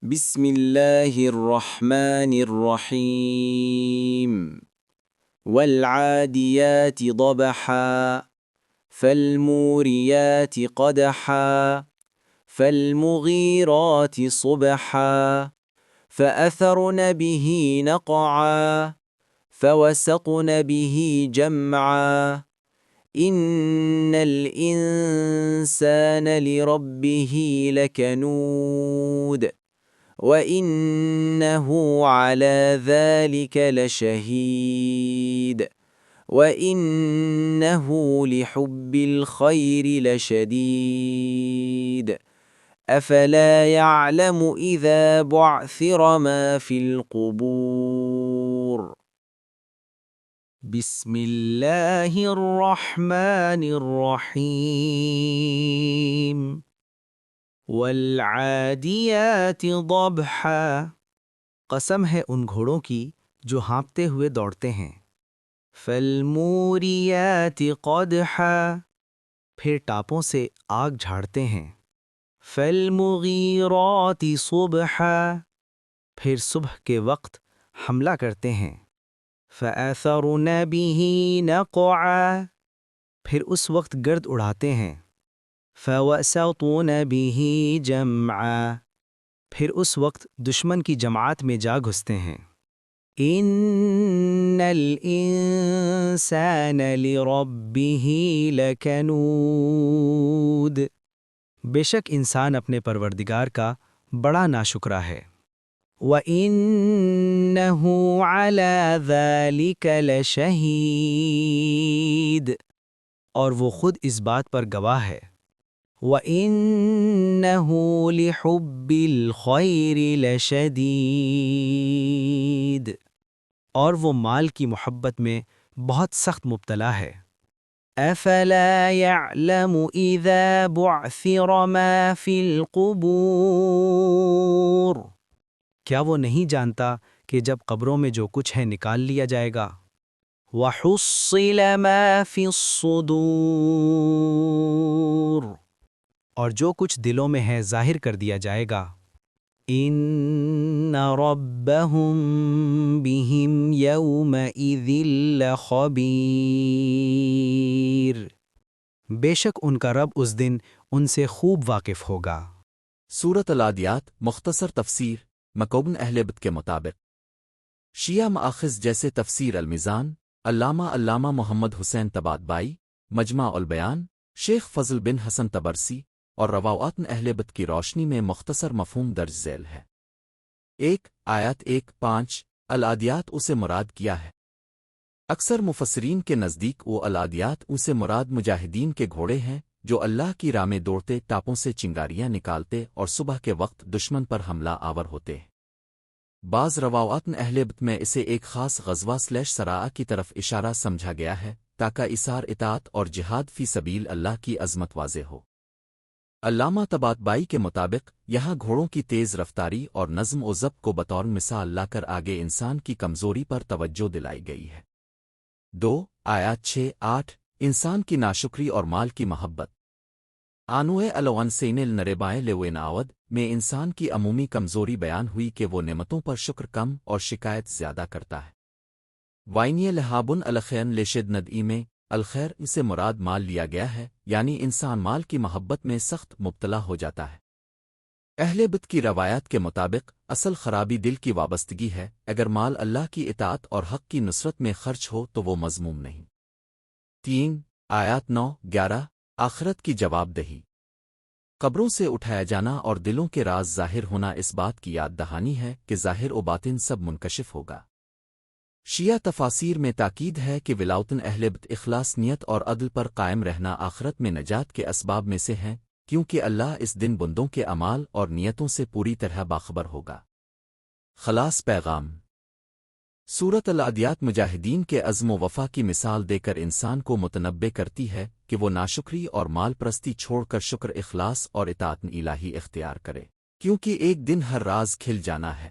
بسم اللہ الرحمن الرحیم والعادیات ضبحا فالموریات قدحا فالمغیرات صبحا فأثرن به نقعا فوسطن به جمعا إن الإنسان لربه لكنود وَإِنَّهُ عَلَى ذَلِكَ لَشَهِيدٌ وَإِنَّهُ لِحُبِّ الْخَيْرِ لَشَدِيدٌ أَفَلَا يَعْلَمُ إِذَا بُعْثِرَ مَا فِي الْقُبُورِ بسم اللہ الرحمن الرحیم والعادیات ضبحا، قسم ہے ان گھوڑوں کی جو ہانپتے ہوئے دوڑتے ہیں۔ فالموریات قدحا، پھر ٹاپوں سے آگ جھاڑتے ہیں۔ فالمغیرات صبحا، پھر صبح کے وقت حملہ کرتے ہیں۔ فأثرن به نقعا، پھر اس وقت گرد اڑاتے ہیں۔ فوسطن به جمعا، پھر اس وقت دشمن کی جماعت میں جا گھستے ہیں۔ ان الانسان لربه لکنود، بے شک انسان اپنے پروردگار کا بڑا ناشکرا ہے۔ وَإِنَّهُ عَلَى ذَلِكَ لَشَهِيدٌ، اور وہ خود اس بات پر گواہ ہے۔ وَإِنَّهُ لِحُبِّ الْخَيْرِ لَشَدِيدٌ، اور وہ مال کی محبت میں بہت سخت مبتلا ہے۔ أَفَلَا يَعْلَمُ إِذَا بُعْثِرَ مَا فِي الْقُبُورِ، کیا وہ نہیں جانتا کہ جب قبروں میں جو کچھ ہے نکال لیا جائے گا؟ وَحُصِّلَ مَا فِي الصُّدُورِ، اور جو کچھ دلوں میں ہے ظاہر کر دیا جائے گا۔ إِنَّ رَبَّهُم بِهِمْ يَوْمَئِذٍ لَخَبِيرٌ، بے شک ان کا رب اس دن ان سے خوب واقف ہوگا۔ سورۃ العادیات مختصر تفسیر مکوبن اہل بیت کے مطابق شیعہ مآخذ جیسے تفسیر المیزان، علامہ محمد حسین طباطبائی، مجمع البیان، شیخ فضل بن حسن طبرسی اور روایات اہل بیت کی روشنی میں مختصر مفہوم درج ذیل ہے۔ 1 آیت 1-5 العادیات اسے مراد کیا ہے؟ اکثر مفسرین کے نزدیک وہ العادیات اسے مراد مجاہدین کے گھوڑے ہیں جو اللہ کی راہ میں دوڑتے ٹاپوں سے چنگاریاں نکالتے اور صبح کے وقت دشمن پر حملہ آور ہوتے ہیں۔ بعض روایات اہل بیت میں اسے ایک خاص غزوہ سراء کی طرف اشارہ سمجھا گیا ہے تاکہ اثار اطاعت اور جہاد فی سبیل اللہ کی عظمت واضح ہو۔ علامہ طباطبائی کے مطابق یہاں گھوڑوں کی تیز رفتاری اور نظم و ضبط کو بطور مثال لا کر آگے انسان کی کمزوری پر توجہ دلائی گئی ہے۔ 2 آیات 6-8 انسان کی ناشکری اور مال کی محبت۔ آنوئے الونسین النربائے لویناود میں انسان کی عمومی کمزوری بیان ہوئی کہ وہ نعمتوں پر شکر کم اور شکایت زیادہ کرتا ہے۔ وائنی لہابن الخین لشد ندئی میں الخیر اسے مراد مال لیا گیا ہے، یعنی انسان مال کی محبت میں سخت مبتلا ہو جاتا ہے۔ اہل بیت کی روایات کے مطابق اصل خرابی دل کی وابستگی ہے، اگر مال اللہ کی اطاعت اور حق کی نصرت میں خرچ ہو تو وہ مذموم نہیں۔ 3 آیات 9-11 آخرت کی جواب دہی۔ قبروں سے اٹھایا جانا اور دلوں کے راز ظاہر ہونا اس بات کی یاد دہانی ہے کہ ظاہر و باطن سب منکشف ہوگا۔ شیعہ تفاسیر میں تاکید ہے کہ ولاوتن اہل بیت اخلاص نیت اور عدل پر قائم رہنا آخرت میں نجات کے اسباب میں سے ہیں، کیونکہ اللہ اس دن بندوں کے اعمال اور نیتوں سے پوری طرح باخبر ہوگا۔ خلاص پیغام۔ سورۃ العادیات مجاہدین کے عزم و وفا کی مثال دے کر انسان کو متنبع کرتی ہے کہ وہ ناشکری اور مال پرستی چھوڑ کر شکر اخلاص اور اطاعت الہی اختیار کرے، کیونکہ ایک دن ہر راز کھل جانا ہے۔